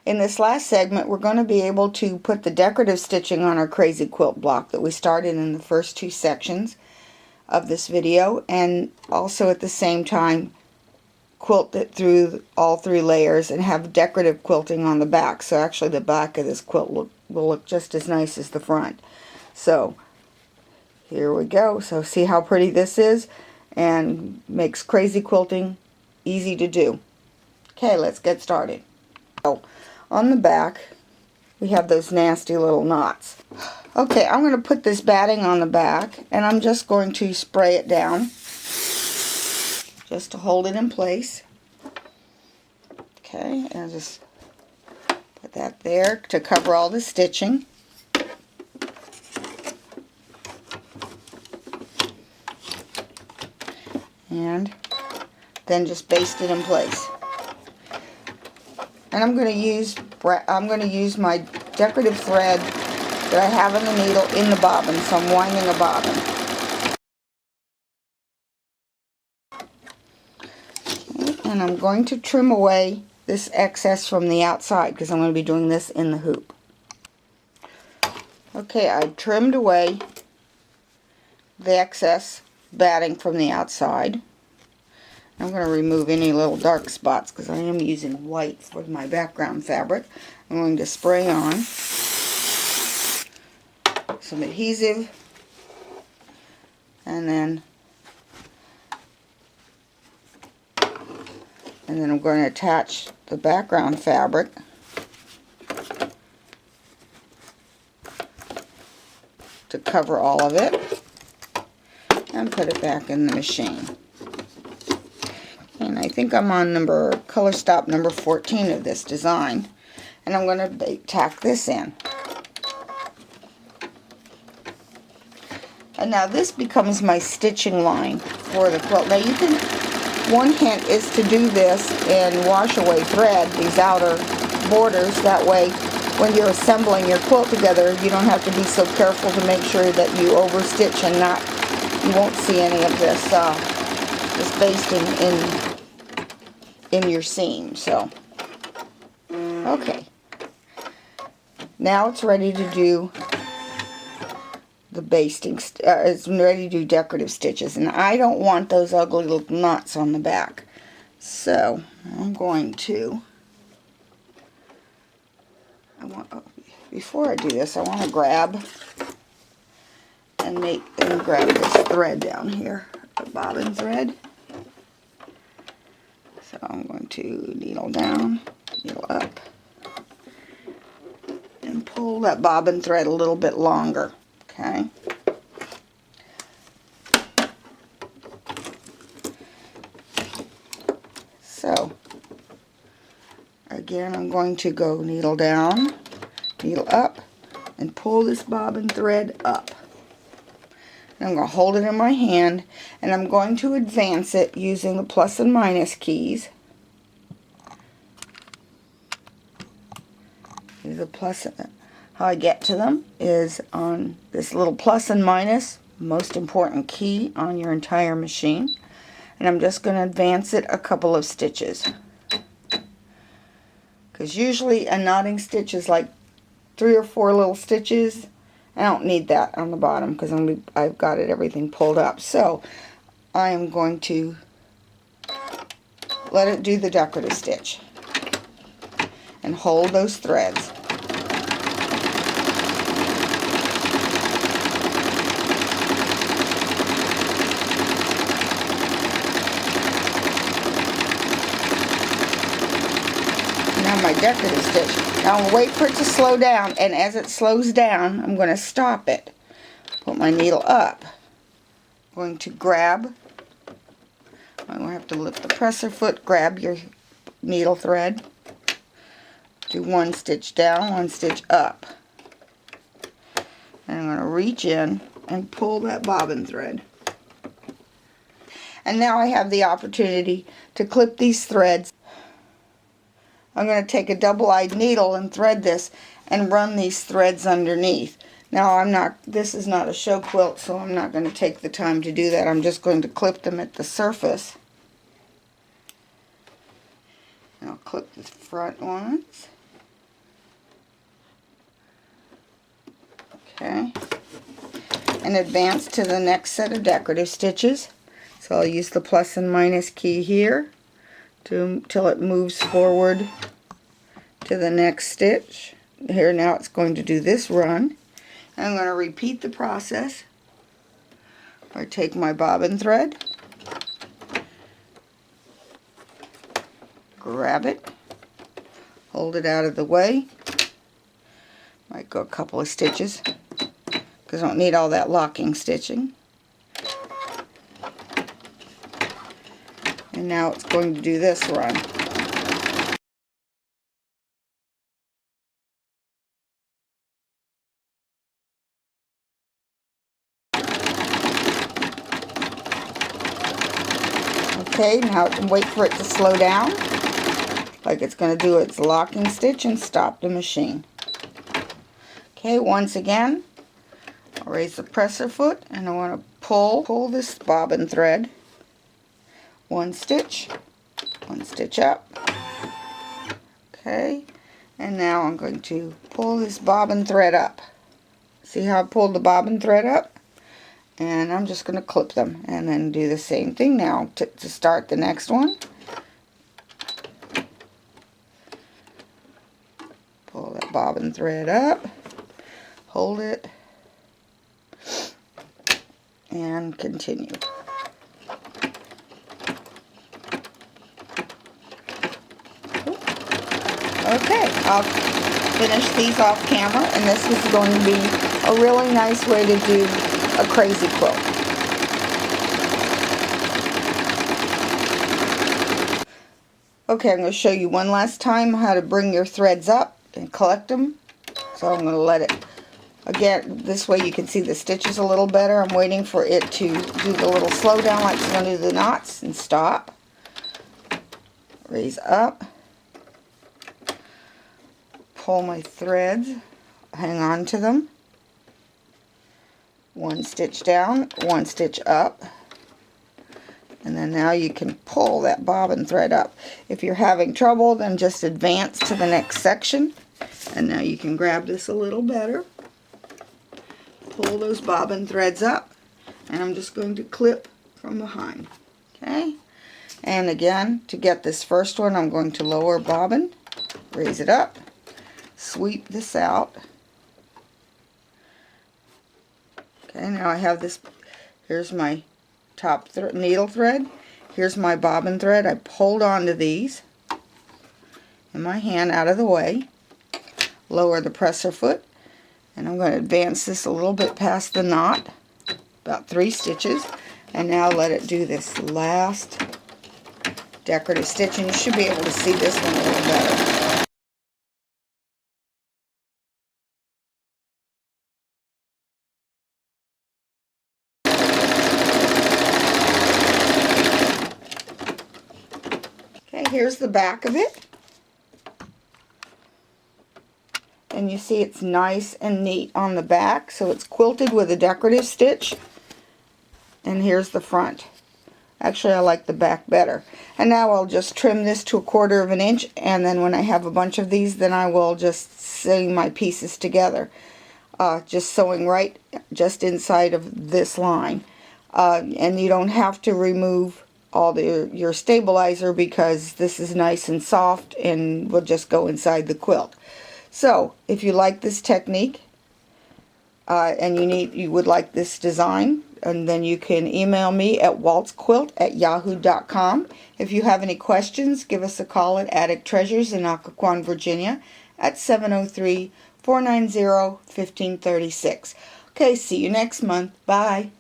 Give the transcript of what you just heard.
In this last segment, we're going to be able to put the decorative stitching on our crazy quilt block that we started in the first 2 sections of this video, and also at the same time quilt it through all 3 layers and have decorative quilting on the back. So actually the back of this quilt will look just as nice as the front. So here we go. So see how pretty this is, and makes crazy quilting easy to do. Okay, let's get started. So on the back we have those nasty little knots. Okay, I'm going to put this batting on the back, and I'm just going to spray it down just to hold it in place. Okay, and I'll just put that there to cover all the stitching. And then just baste it in place. And I'm going to use my decorative thread that I have in the needle in the bobbin, so I'm winding a bobbin. Okay, and I'm going to trim away this excess from the outside because I'm going to be doing this in the hoop. Okay, I trimmed away the excess batting from the outside. I'm going to remove any little dark spots because I am using white for my background fabric. I'm going to spray on some adhesive, and then I'm going to attach the background fabric to cover all of it and put it back in the machine. And I think I'm on color stop number 14 of this design, and I'm going to tack this in. And now this becomes my stitching line for the quilt. Now you can, one hint is to do this and wash away thread, these outer borders. That way when you're assembling your quilt together, you don't have to be so careful to make sure that you overstitch and you won't see any of this basting in your seam. So okay, now it's ready to do the basting. It's ready to do decorative stitches, and I don't want those ugly little knots on the back. So I'm going to. Before I do this, I want to grab grab this thread down here, the bobbin thread. So I'm going to needle down, needle up, and pull that bobbin thread a little bit longer. Okay. So again, I'm going to go needle down, needle up, and pull this bobbin thread up. And I'm going to hold it in my hand, and I'm going to advance it using the plus and minus keys. The plus, how I get to them is on this little plus and minus, most important key on your entire machine. And I'm just going to advance it a couple of stitches, because usually a knotting stitch is like 3 or 4 little stitches. I don't need that on the bottom because I've got everything pulled up. So I am going to let it do the decorative stitch and hold those threads. Now my decorative stitch. Now I'll wait for it to slow down, and as it slows down, I'm going to stop it. Put my needle up. I'm going to grab, I'm going to have to lift the presser foot, grab your needle thread, do 1 stitch down, 1 stitch up. And I'm going to reach in and pull that bobbin thread. And now I have the opportunity to clip these threads. I'm going to take a double-eyed needle and thread this and run these threads underneath. Now this is not a show quilt, so I'm not going to take the time to do that. I'm just going to clip them at the surface. And I'll clip the front ones. Okay. And advance to the next set of decorative stitches. So I'll use the plus and minus key here till it moves forward to the next stitch. Here now it's going to do this run. And I'm going to repeat the process. I take my bobbin thread, grab it, hold it out of the way. Might go a couple of stitches because I don't need all that locking stitching. And now it's going to do this run. Okay, now wait for it to slow down, like it's going to do its locking stitch, and stop the machine. Okay, once again, I'll raise the presser foot, and I want to pull this bobbin thread. One stitch up. Okay, and now I'm going to pull this bobbin thread up. See how I pulled the bobbin thread up? And I'm just going to clip them and then do the same thing now to start the next one. Pull that bobbin thread up, hold it, and continue. Okay, I'll finish these off camera, and this is going to be a really nice way to do a crazy quilt. Okay, I'm going to show you one last time how to bring your threads up and collect them. So I'm going to let it, again, this way you can see the stitches a little better. I'm waiting for it to do the little slow down like it's going to do the knots, and stop. Raise up. Pull my threads, hang on to them. One stitch down, one stitch up, and then now you can pull that bobbin thread up. If you're having trouble, then just advance to the next section, and now you can grab this a little better. Pull those bobbin threads up, and I'm just going to clip from behind. Okay, and again, to get this first one, I'm going to lower bobbin, raise it up, sweep this out. Okay, now I have this, here's my top needle thread, here's my bobbin thread. I pulled onto these in my hand out of the way, lower the presser foot, and I'm going to advance this a little bit past the knot, about 3 stitches, and now let it do this last decorative stitch, and you should be able to see this one a little better. Here's the back of it, and you see it's nice and neat on the back, so it's quilted with a decorative stitch. And here's the front. Actually, I like the back better. And now I'll just trim this to 1/4 of an inch, and then when I have a bunch of these, then I will just sew my pieces together, just sewing right just inside of this line. And you don't have to remove all your stabilizer, because this is nice and soft and will just go inside the quilt. So if you like this technique and you would like this design, and then you can email me at waltzquilt@yahoo.com. If you have any questions, give us a call at Attic Treasures in Occoquan, Virginia at 703-490-1536. Okay, see you next month. Bye.